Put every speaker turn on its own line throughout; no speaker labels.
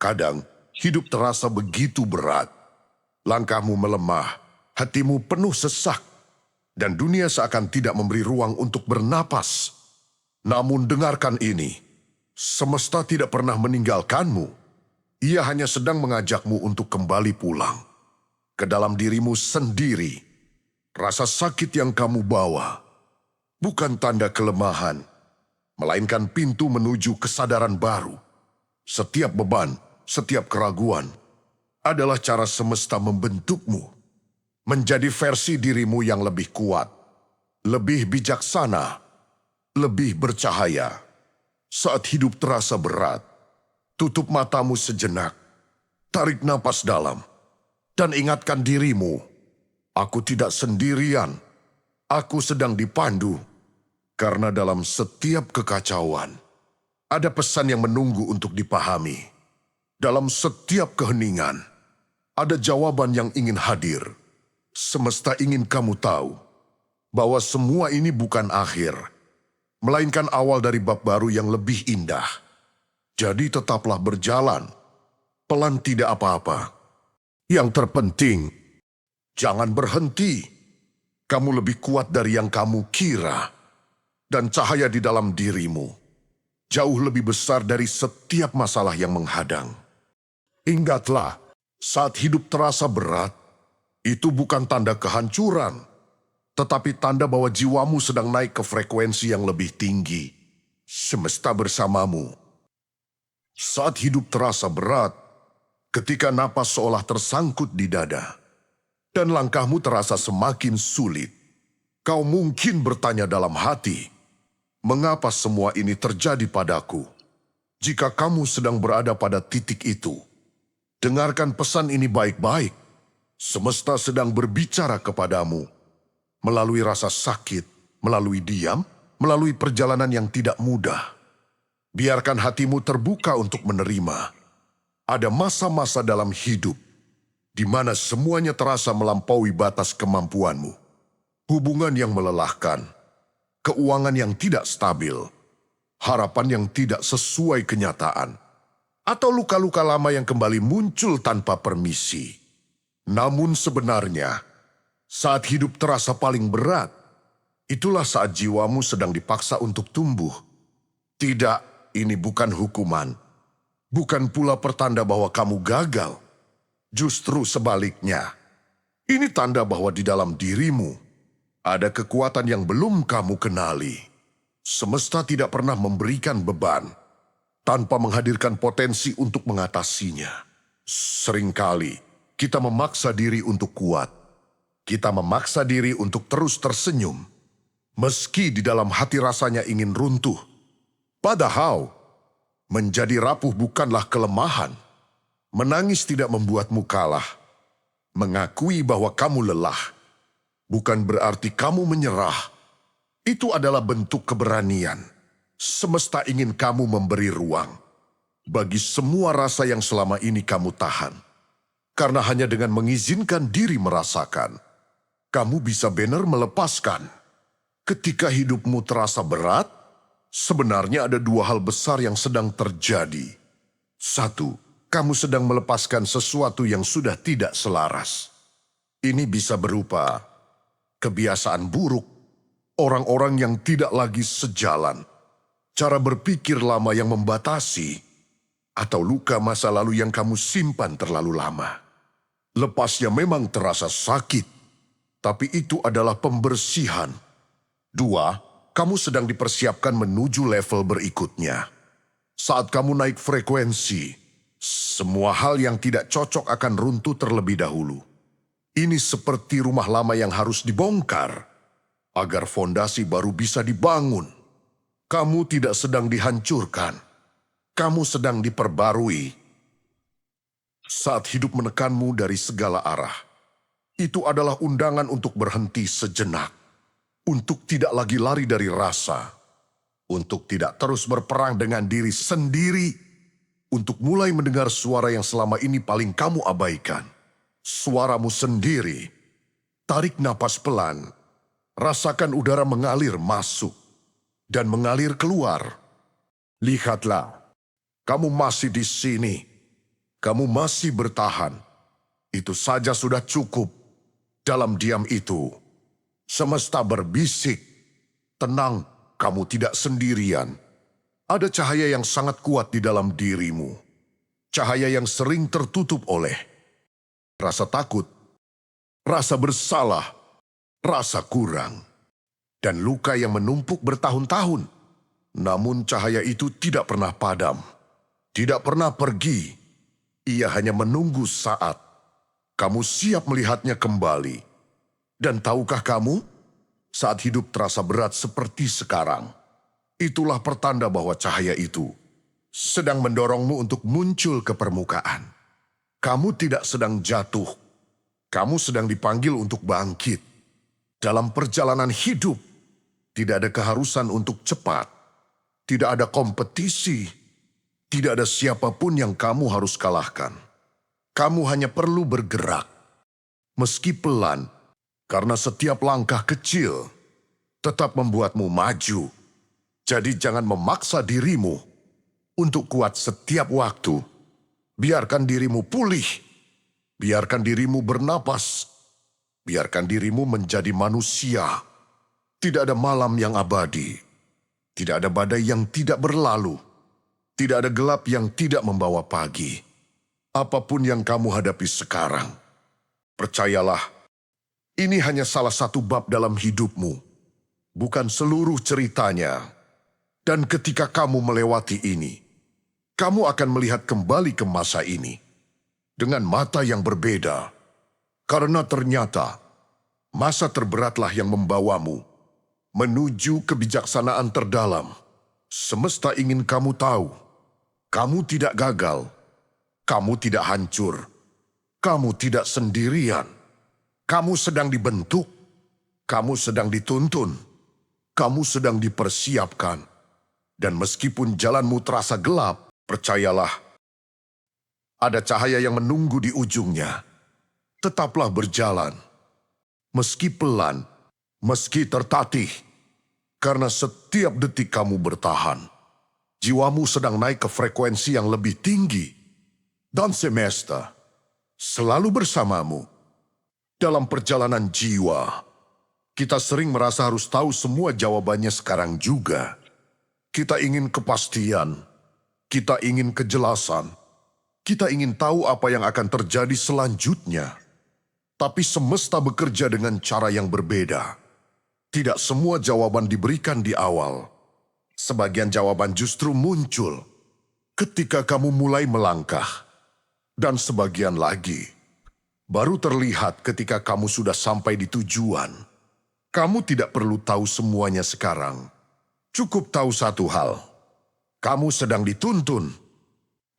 Kadang, hidup terasa begitu berat. Langkahmu melemah, hatimu penuh sesak, dan dunia seakan tidak memberi ruang untuk bernapas. Namun dengarkan ini, semesta tidak pernah meninggalkanmu. Ia hanya sedang mengajakmu untuk kembali pulang ke dalam dirimu sendiri. Rasa sakit yang kamu bawa bukan tanda kelemahan, melainkan pintu menuju kesadaran baru. Setiap beban, setiap keraguan adalah cara semesta membentukmu menjadi versi dirimu yang lebih kuat, lebih bijaksana, lebih bercahaya. Saat hidup terasa berat, tutup matamu sejenak, tarik napas dalam, dan ingatkan dirimu, aku tidak sendirian, aku sedang dipandu. Karena dalam setiap kekacauan, ada pesan yang menunggu untuk dipahami. Dalam setiap keheningan, ada jawaban yang ingin hadir. Semesta ingin kamu tahu bahwa semua ini bukan akhir, melainkan awal dari bab baru yang lebih indah. Jadi tetaplah berjalan, pelan tidak apa-apa. Yang terpenting, jangan berhenti. Kamu lebih kuat dari yang kamu kira. Dan cahaya di dalam dirimu jauh lebih besar dari setiap masalah yang menghadang. Ingatlah, saat hidup terasa berat, itu bukan tanda kehancuran, tetapi tanda bahwa jiwamu sedang naik ke frekuensi yang lebih tinggi. Semesta bersamamu. Saat hidup terasa berat, ketika napas seolah tersangkut di dada, dan langkahmu terasa semakin sulit, kau mungkin bertanya dalam hati, mengapa semua ini terjadi padaku? Jika kamu sedang berada pada titik itu, dengarkan pesan ini baik-baik. Semesta sedang berbicara kepadamu melalui rasa sakit, melalui diam, melalui perjalanan yang tidak mudah. Biarkan hatimu terbuka untuk menerima. Ada masa-masa dalam hidup di mana semuanya terasa melampaui batas kemampuanmu. Hubungan yang melelahkan, keuangan yang tidak stabil, harapan yang tidak sesuai kenyataan, atau luka-luka lama yang kembali muncul tanpa permisi. Namun sebenarnya, saat hidup terasa paling berat, itulah saat jiwamu sedang dipaksa untuk tumbuh. Tidak, ini bukan hukuman. Bukan pula pertanda bahwa kamu gagal. Justru sebaliknya, ini tanda bahwa di dalam dirimu ada kekuatan yang belum kamu kenali. Semesta tidak pernah memberikan beban tanpa menghadirkan potensi untuk mengatasinya. Seringkali kita memaksa diri untuk kuat. Kita memaksa diri untuk terus tersenyum, meski di dalam hati rasanya ingin runtuh. Padahal, menjadi rapuh bukanlah kelemahan. Menangis tidak membuatmu kalah. Mengakui bahwa kamu lelah bukan berarti kamu menyerah. Itu adalah bentuk keberanian. Semesta ingin kamu memberi ruang bagi semua rasa yang selama ini kamu tahan. Karena hanya dengan mengizinkan diri merasakan, kamu bisa benar melepaskan. Ketika hidupmu terasa berat, sebenarnya ada dua hal besar yang sedang terjadi. Satu, kamu sedang melepaskan sesuatu yang sudah tidak selaras. Ini bisa berupa kebiasaan buruk, orang-orang yang tidak lagi sejalan, cara berpikir lama yang membatasi, atau luka masa lalu yang kamu simpan terlalu lama. Lepasnya memang terasa sakit, tapi itu adalah pembersihan. Dua, kamu sedang dipersiapkan menuju level berikutnya. Saat kamu naik frekuensi, semua hal yang tidak cocok akan runtuh terlebih dahulu. Ini seperti rumah lama yang harus dibongkar, agar fondasi baru bisa dibangun. Kamu tidak sedang dihancurkan, kamu sedang diperbarui. Saat hidup menekanmu dari segala arah, itu adalah undangan untuk berhenti sejenak, untuk tidak lagi lari dari rasa, untuk tidak terus berperang dengan diri sendiri, untuk mulai mendengar suara yang selama ini paling kamu abaikan. Suaramu sendiri. Tarik napas pelan, rasakan udara mengalir masuk dan mengalir keluar. Lihatlah, kamu masih di sini. Kamu masih bertahan. Itu saja sudah cukup. Dalam diam itu, semesta berbisik, tenang, kamu tidak sendirian. Ada cahaya yang sangat kuat di dalam dirimu. Cahaya yang sering tertutup oleh rasa takut, rasa bersalah, rasa kurang, dan luka yang menumpuk bertahun-tahun. Namun cahaya itu tidak pernah padam, tidak pernah pergi. Ia hanya menunggu saat kamu siap melihatnya kembali. Dan tahukah kamu, saat hidup terasa berat seperti sekarang, itulah pertanda bahwa cahaya itu sedang mendorongmu untuk muncul ke permukaan. Kamu tidak sedang jatuh, kamu sedang dipanggil untuk bangkit. Dalam perjalanan hidup, tidak ada keharusan untuk cepat, tidak ada kompetisi, tidak ada siapapun yang kamu harus kalahkan. Kamu hanya perlu bergerak, meski pelan, karena setiap langkah kecil tetap membuatmu maju. Jadi jangan memaksa dirimu untuk kuat setiap waktu. Biarkan dirimu pulih, biarkan dirimu bernapas, biarkan dirimu menjadi manusia. Tidak ada malam yang abadi, tidak ada badai yang tidak berlalu, tidak ada gelap yang tidak membawa pagi. Apapun yang kamu hadapi sekarang, percayalah, ini hanya salah satu bab dalam hidupmu, bukan seluruh ceritanya. Dan ketika kamu melewati ini, kamu akan melihat kembali ke masa ini dengan mata yang berbeda. Karena ternyata masa terberatlah yang membawamu menuju kebijaksanaan terdalam. Semesta ingin kamu tahu, kamu tidak gagal. Kamu tidak hancur, kamu tidak sendirian, kamu sedang dibentuk, kamu sedang dituntun, kamu sedang dipersiapkan. Dan meskipun jalanmu terasa gelap, percayalah, ada cahaya yang menunggu di ujungnya. Tetaplah berjalan, meski pelan, meski tertatih, karena setiap detik kamu bertahan, jiwamu sedang naik ke frekuensi yang lebih tinggi. Dan semesta selalu bersamamu. Dalam perjalanan jiwa, kita sering merasa harus tahu semua jawabannya sekarang juga. Kita ingin kepastian, kita ingin kejelasan, kita ingin tahu apa yang akan terjadi selanjutnya. Tapi semesta bekerja dengan cara yang berbeda. Tidak semua jawaban diberikan di awal. Sebagian jawaban justru muncul ketika kamu mulai melangkah. Dan sebagian lagi baru terlihat ketika kamu sudah sampai di tujuan. Kamu tidak perlu tahu semuanya sekarang. Cukup tahu satu hal. Kamu sedang dituntun.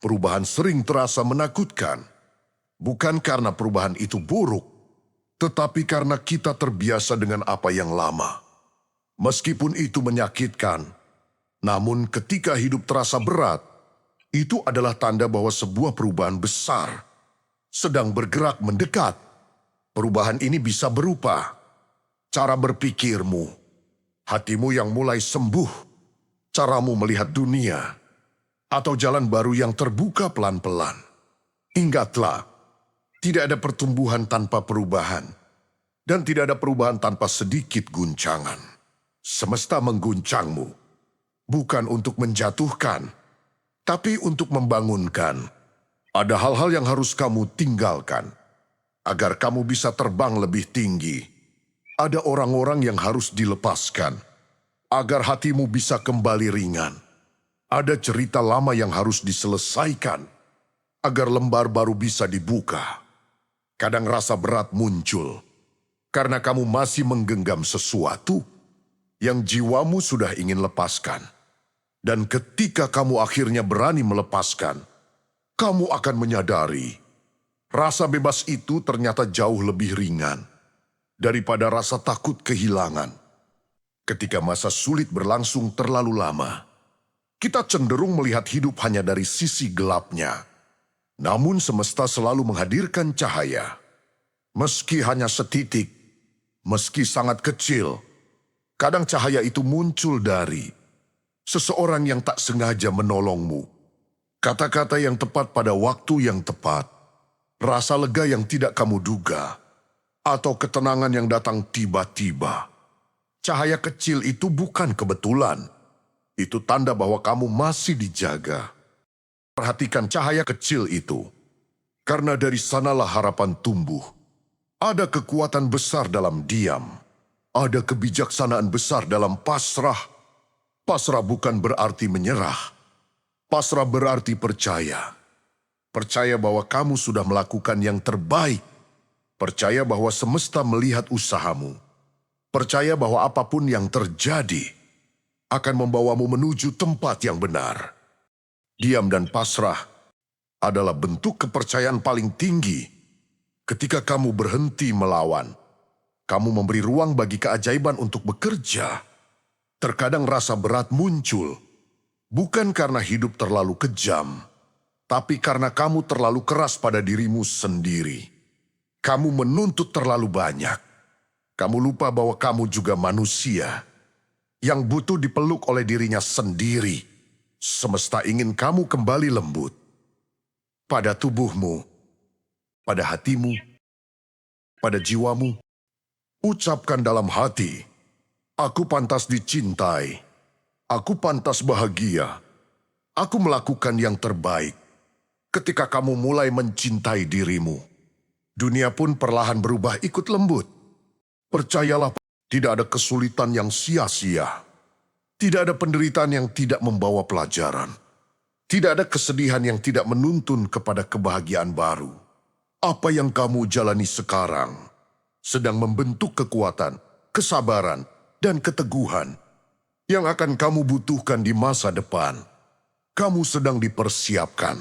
Perubahan sering terasa menakutkan. Bukan karena perubahan itu buruk, tetapi karena kita terbiasa dengan apa yang lama. Meskipun itu menyakitkan, namun ketika hidup terasa berat, itu adalah tanda bahwa sebuah perubahan besar sedang bergerak mendekat. Perubahan ini bisa berupa cara berpikirmu, hatimu yang mulai sembuh, caramu melihat dunia, atau jalan baru yang terbuka pelan-pelan. Ingatlah, tidak ada pertumbuhan tanpa perubahan, dan tidak ada perubahan tanpa sedikit guncangan. Semesta mengguncangmu, bukan untuk menjatuhkan, tapi untuk membangunkan. Ada hal-hal yang harus kamu tinggalkan, agar kamu bisa terbang lebih tinggi. Ada orang-orang yang harus dilepaskan, agar hatimu bisa kembali ringan. Ada cerita lama yang harus diselesaikan, agar lembar baru bisa dibuka. Kadang rasa berat muncul, karena kamu masih menggenggam sesuatu yang jiwamu sudah ingin lepaskan. Dan ketika kamu akhirnya berani melepaskan, kamu akan menyadari rasa bebas itu ternyata jauh lebih ringan daripada rasa takut kehilangan. Ketika masa sulit berlangsung terlalu lama, kita cenderung melihat hidup hanya dari sisi gelapnya. Namun semesta selalu menghadirkan cahaya. Meski hanya setitik, meski sangat kecil, kadang cahaya itu muncul dari seseorang yang tak sengaja menolongmu. Kata-kata yang tepat pada waktu yang tepat, rasa lega yang tidak kamu duga, atau ketenangan yang datang tiba-tiba. Cahaya kecil itu bukan kebetulan. Itu tanda bahwa kamu masih dijaga. Perhatikan cahaya kecil itu, karena dari sanalah harapan tumbuh. Ada kekuatan besar dalam diam. Ada kebijaksanaan besar dalam pasrah. Pasrah bukan berarti menyerah. Pasrah berarti percaya. Percaya bahwa kamu sudah melakukan yang terbaik. Percaya bahwa semesta melihat usahamu. Percaya bahwa apapun yang terjadi akan membawamu menuju tempat yang benar. Diam dan pasrah adalah bentuk kepercayaan paling tinggi. Ketika kamu berhenti melawan, kamu memberi ruang bagi keajaiban untuk bekerja. Terkadang rasa berat muncul, bukan karena hidup terlalu kejam, tapi karena kamu terlalu keras pada dirimu sendiri. Kamu menuntut terlalu banyak. Kamu lupa bahwa kamu juga manusia yang butuh dipeluk oleh dirinya sendiri. Semesta ingin kamu kembali lembut pada tubuhmu, pada hatimu, pada jiwamu. Ucapkan dalam hati, aku pantas dicintai, aku pantas bahagia, aku melakukan yang terbaik. Ketika kamu mulai mencintai dirimu, dunia pun perlahan berubah ikut lembut. Percayalah, tidak ada kesulitan yang sia-sia. Tidak ada penderitaan yang tidak membawa pelajaran. Tidak ada kesedihan yang tidak menuntun kepada kebahagiaan baru. Apa yang kamu jalani sekarang sedang membentuk kekuatan, kesabaran, dan keteguhan yang akan kamu butuhkan di masa depan. Kamu sedang dipersiapkan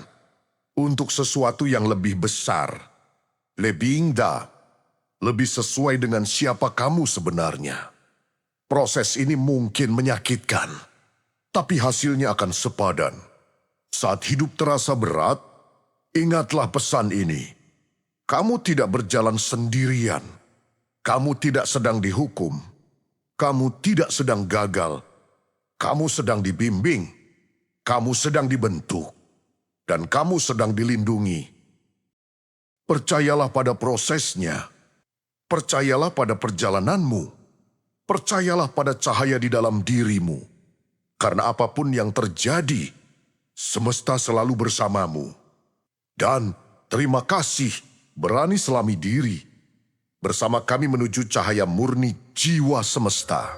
untuk sesuatu yang lebih besar, lebih indah, lebih sesuai dengan siapa kamu sebenarnya. Proses ini mungkin menyakitkan, tapi hasilnya akan sepadan. Saat hidup terasa berat, ingatlah pesan ini. Kamu tidak berjalan sendirian. Kamu tidak sedang dihukum. Kamu tidak sedang gagal. Kamu sedang dibimbing. Kamu sedang dibentuk. Dan kamu sedang dilindungi. Percayalah pada prosesnya. Percayalah pada perjalananmu. Percayalah pada cahaya di dalam dirimu. Karena apapun yang terjadi, semesta selalu bersamamu. Dan terima kasih, berani selami diri. Bersama kami menuju cahaya murni jiwa semesta.